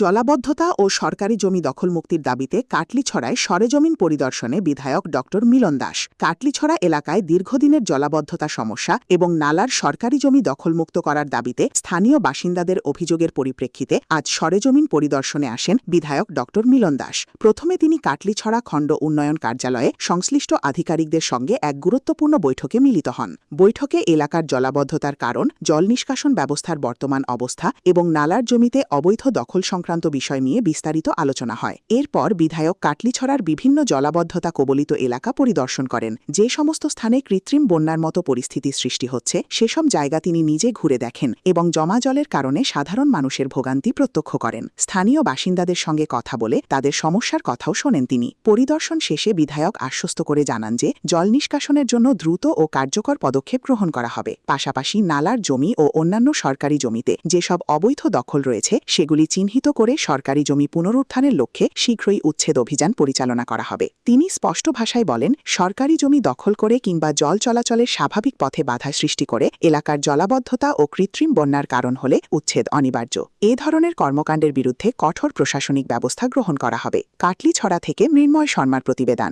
জলাবদ্ধতা ও সরকারি জমি দখলমুক্তির দাবিতে কাটলিছড়ায় সরেজমিন পরিদর্শনে বিধায়ক ড মিলন দাস। কাটলিছড়া এলাকায় দীর্ঘদিনের জলাবদ্ধতা সমস্যা এবং নালার সরকারি জমি দখলমুক্ত করার দাবিতে স্থানীয় বাসিন্দাদের অভিযোগের পরিপ্রেক্ষিতে আজ সরেজমিন পরিদর্শনে আসেন বিধায়ক ড মিলন দাস। প্রথমে তিনি কাটলিছড়া খণ্ড উন্নয়ন কার্যালয়ে সংশ্লিষ্ট আধিকারিকদের সঙ্গে এক গুরুত্বপূর্ণ বৈঠকে মিলিত হন। বৈঠকে এলাকার জলাবদ্ধতার কারণ, জল নিষ্কাশন ব্যবস্থার বর্তমান অবস্থা এবং নালার জমিতে অবৈধ দখল সংক্রান্ত বিষয় নিয়ে বিস্তারিত আলোচনা হয়। এরপর বিধায়ক কাটলিছড়ার বিভিন্ন জলাবদ্ধতা কবলিত এলাকা পরিদর্শন করেন। যে সমস্ত স্থানে কৃত্রিম বন্যার মতো পরিস্থিতি সৃষ্টি হচ্ছে সেসব জায়গা তিনি নিজে ঘুরে দেখেন এবং জমা জলের কারণে সাধারণ মানুষের ভোগান্তি প্রত্যক্ষ করেন। স্থানীয় বাসিন্দাদের সঙ্গে কথা বলে তাদের সমস্যার কথাও শোনেন তিনি। পরিদর্শন শেষে বিধায়ক আশ্বস্ত করে জানান যে জল নিষ্কাশনের জন্য দ্রুত ও কার্যকর পদক্ষেপ গ্রহণ করা হবে। পাশাপাশি নালার জমি ও অন্যান্য সরকারি জমিতে যেসব অবৈধ দখল রয়েছে সেগুলি চিহ্নিত করে সরকারি জমি পুনরুত্থানের লক্ষ্যে শীঘ্রই উচ্ছেদ অভিযান পরিচালনা করা হবে। তিনি স্পষ্ট ভাষায় বলেন, সরকারি জমি দখল করে কিংবা জল চলাচলের স্বাভাবিক পথে বাধা সৃষ্টি করে এলাকার জলাবদ্ধতা ও কৃত্রিম বন্যার কারণ হলে উচ্ছেদ অনিবার্য। এ ধরনের কর্মকাণ্ডের বিরুদ্ধে কঠোর প্রশাসনিক ব্যবস্থা গ্রহণ করা হবে। কাটলিছড়া থেকে মৃন্ময় শর্মার প্রতিবেদন।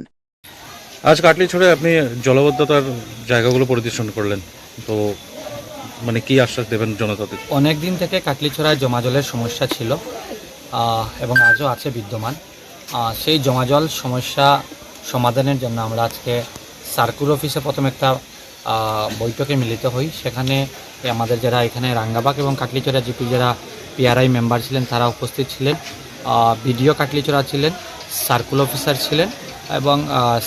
আজ কাটলিছড়ায় আপনি জলাবদ্ধতার জায়গাগুলো পরিদর্শন করলেন, তো মানে কি আশ্বাস দেবেন জনতাদের? অনেক দিন থেকে কাটলিছড়ায় জমা জলের সমস্যা ছিল এবং আজও আছে বিদ্যমান। সেই জমা জল সমস্যা সমাধানের জন্য আমরা আজকে সার্কুল অফিসে প্রথম একটা বৈঠকে মিলিত হই। সেখানে আমাদের যারা এখানে রাঙ্গাবাগ এবং কাটলিছড়া জিপি যারা পিআরআই মেম্বার ছিলেন তারা উপস্থিত ছিলেন, বিডিও কাটলিছড়া ছিলেন, সার্কুল অফিসার ছিলেন এবং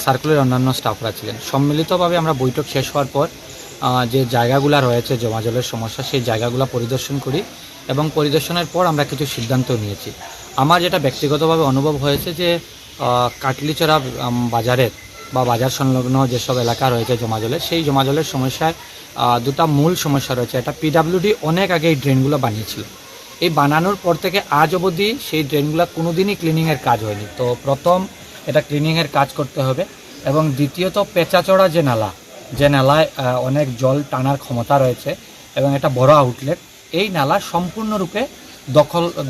সার্কুলের অন্যান্য স্টাফরা ছিলেন। সম্মিলিতভাবে আমরা বৈঠক শেষ হওয়ার পর যে জায়গাগুলো রয়েছে জমা জলের সমস্যা সেই জায়গাগুলো পরিদর্শন করি এবং পরিদর্শনের পর আমরা কিছু সিদ্ধান্ত নিয়েছি। আমার যেটা ব্যক্তিগতভাবে অনুভব হয়েছে যে কাটলিছড়া বাজারের বা বাজার সংলগ্ন যেসব এলাকা রয়েছে জমা জলের, সেই জমা জলের সমস্যায় দুটা মূল সমস্যা রয়েছে। এটা পিডাব্লিউডি অনেক আগে এই ড্রেনগুলো বানিয়েছিল। এই বানানোর পর থেকে আজ অবধি সেই ড্রেনগুলো কোনো দিনই ক্লিনিংয়ের কাজ হয়নি। তো প্রথম এটা ক্লিনিংয়ের কাজ করতে হবে এবং দ্বিতীয়ত পেঁচাচড়া যে নালায় অনেক জল টানার ক্ষমতা রয়েছে এবং এটা বড় আউটলেট, এই নালা সম্পূর্ণরূপে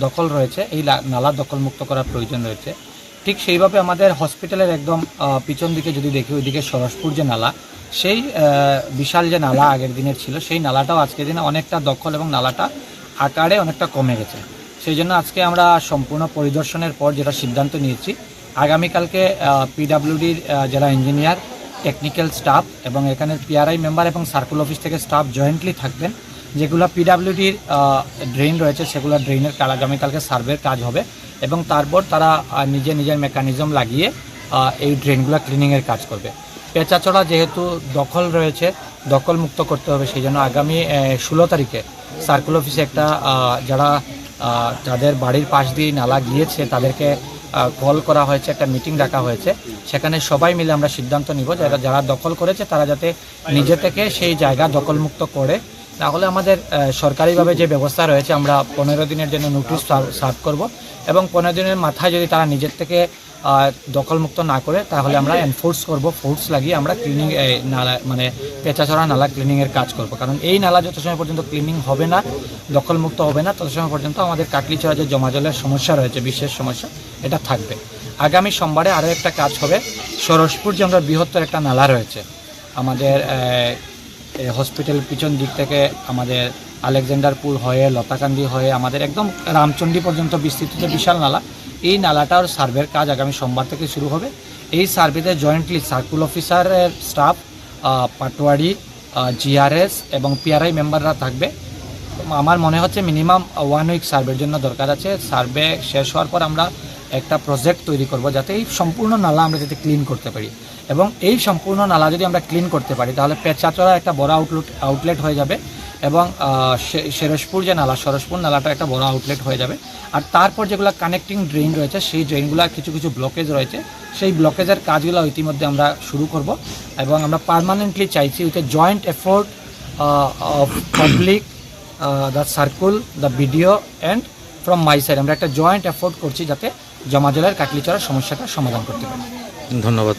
দখল রয়েছে। এই নালা দখলমুক্ত করার প্রয়োজন রয়েছে। ঠিক সেইভাবে আমাদের হসপিটালের একদম পিছন দিকে যদি দেখি, ওইদিকে সরসপুর যে নালা, সেই বিশাল যে নালা আগের দিনের ছিল সেই নালাটাও আজকের দিনে অনেকটা দখল এবং নালাটা আকারে অনেকটা কমে গেছে। সেই জন্য আজকে আমরা সম্পূর্ণ পরিদর্শনের পর যেটা সিদ্ধান্ত নিয়েছি, আগামীকালকে পিডাব্লিউডির যারা ইঞ্জিনিয়ার, টেকনিক্যাল স্টাফ এবং এখানে পিআরআই মেম্বার এবং সার্কুল অফিস থেকে স্টাফ জয়েন্টলি থাকবেন। যেগুলো পিডাব্লিউডির ড্রেন রয়েছে সেগুলো ড্রেনের আগামীকালকে সার্ভের কাজ হবে এবং তারপর তারা নিজের মেকানিজম লাগিয়ে এই ড্রেনগুলো ক্লিনিংয়ের কাজ করবে। পেঁচাচড়া যেহেতু দখল রয়েছে, দখলমুক্ত করতে হবে, সেই জন্য আগামী 16 তারিখে সার্কুল অফিসে একটা যাদের বাড়ির পাশ দিয়ে নালা গিয়েছে তাদেরকে কল করা হয়েছে, একটা মিটিং ডাকা হয়েছে। সেখানে সবাই মিলে আমরা সিদ্ধান্ত নিব যারা দখল করেছে তারা যাতে নিজে থেকে সেই জায়গা দখলমুক্ত করে। তাহলে আমাদের সরকারিভাবে যে ব্যবস্থা রয়েছে আমরা 15 দিনের জন্য নোটিশ সার্ভ করব এবং 15 দিনের মাথায় যদি তারা নিজের থেকে দখলমুক্ত না করে তাহলে আমরা এনফোর্স করব, ফোর্স লাগিয়ে আমরা ক্লিনিং নালা মানে পেঁচাচড়া নালা ক্লিনিংয়ের কাজ করব। কারণ এই নালা যত সময় পর্যন্ত ক্লিনিং হবে না, দখলমুক্ত হবে না, তত সময় পর্যন্ত আমাদের কাটলিছড়া যে জমা জলের সমস্যা রয়েছে, বিশেষ সমস্যা, এটা থাকবে। আগামী সোমবারে আরও একটা কাজ হবে। সরসপুর যে আমরা বৃহত্তর একটা নালা রয়েছে আমাদের হসপিটাল পিছন দিক থেকে আমাদের আলেকজান্ডারপুর হয়ে লতাকান্দি হয়ে আমাদের একদম রামচন্ডী পর্যন্ত বিস্তৃত যে বিশাল নালা, এই নালাটার সার্ভের কাজ আগামী সোমবার থেকে শুরু হবে। এই সার্ভেতে জয়েন্টলি সার্কুল অফিসারের স্টাফ, পাটোয়ারি, জিআরএস এবং পিআরআই মেম্বাররা থাকবে। আমার মনে হচ্ছে মিনিমাম 1 উইক সার্ভের জন্য দরকার আছে। সার্ভে শেষ হওয়ার পর আমরা একটা প্রজেক্ট তৈরি করব যাতে এই সম্পূর্ণ নালা আমরা যাতে ক্লিন করতে পারি এবং এই সম্পূর্ণ নালা যদি আমরা ক্লিন করতে পারি তাহলে পেঁচাচড়া একটা বড় আউটলেট হয়ে যাবে এবং সরসপুর নালাটা একটা বড় আউটলেট হয়ে যাবে। আর তারপর যেগুলো কানেক্টিং ড্রেন রয়েছে সেই ড্রেনগুলো কিছু ব্লকেজ রয়েছে, সেই ব্লকেজের কাজগুলো ইতিমধ্যে আমরা শুরু করব এবং আমরা পার্মানেন্টলি চাইছি with a joint effort of public, the circle, the BDO and from my side আমরা একটা জয়েন্ট এফোর্ট করছি যাতে জমা জলের কাটলিছড়ার সমস্যাটা সমাধান করতে পারি। ধন্যবাদ।